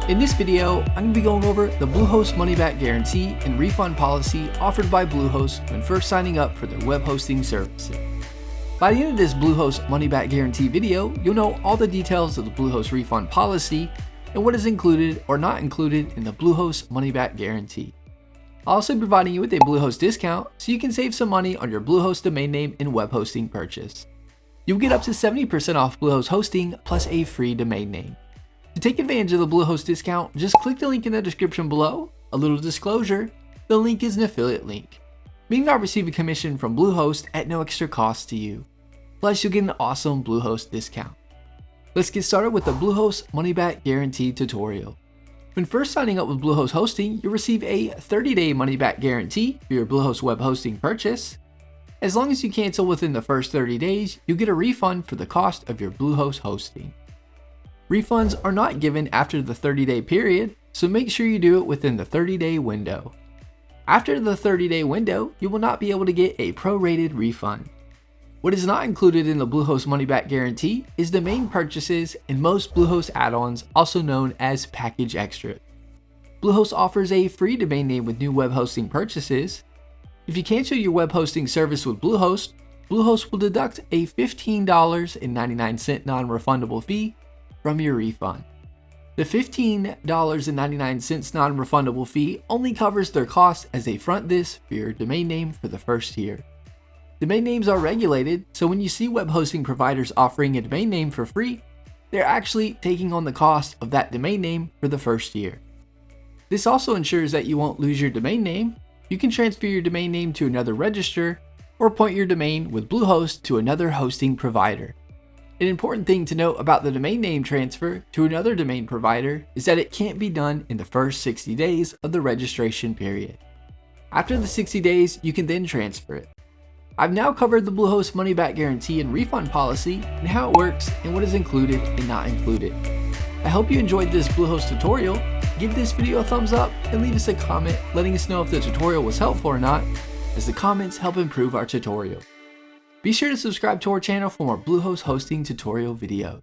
In this video, I'm going to be going over the Bluehost money-back guarantee and refund policy offered by Bluehost when first signing up for their web hosting services. By the end of this Bluehost money-back guarantee video, you'll know all the details of the Bluehost refund policy and what is included or not included in the Bluehost money-back guarantee. I'll also be providing you with a Bluehost discount so you can save some money on your Bluehost domain name and web hosting purchase. You'll get up to 70% off Bluehost hosting plus a free domain name. To take advantage of the Bluehost discount, just click the link in the description below. A little disclosure, the link is an affiliate link, meaning I'll receive a commission from Bluehost at no extra cost to you. Plus, you'll get an awesome Bluehost discount. Let's get started with the Bluehost money-back guarantee tutorial. When first signing up with Bluehost hosting, you'll receive a 30-day money-back guarantee for your Bluehost web hosting purchase. As long as you cancel within the first 30 days, you'll get a refund for the cost of your Bluehost hosting. Refunds are not given after the 30-day period, so make sure you do it within the 30-day window. After the 30-day window, you will not be able to get a prorated refund. What is not included in the Bluehost money-back guarantee is domain purchases and most Bluehost add-ons, also known as package extras. Bluehost offers a free domain name with new web hosting purchases. If you cancel your web hosting service with Bluehost, Bluehost will deduct a $15.99 non-refundable fee from your refund. The $15.99 non-refundable fee only covers their cost as they front this for your domain name for the first year. Domain names are regulated, so when you see web hosting providers offering a domain name for free, they're actually taking on the cost of that domain name for the first year. This also ensures that you won't lose your domain name. You can transfer your domain name to another registrar or point your domain with Bluehost to another hosting provider. An important thing to note about the domain name transfer to another domain provider is that it can't be done in the first 60 days of the registration period. After the 60 days, you can then transfer it. I've now covered the Bluehost money-back guarantee and refund policy and how it works and what is included and not included. I hope you enjoyed this Bluehost tutorial. Give this video a thumbs up and leave us a comment letting us know if the tutorial was helpful or not, as the comments help improve our tutorial. Be sure to subscribe to our channel for more Bluehost hosting tutorial videos.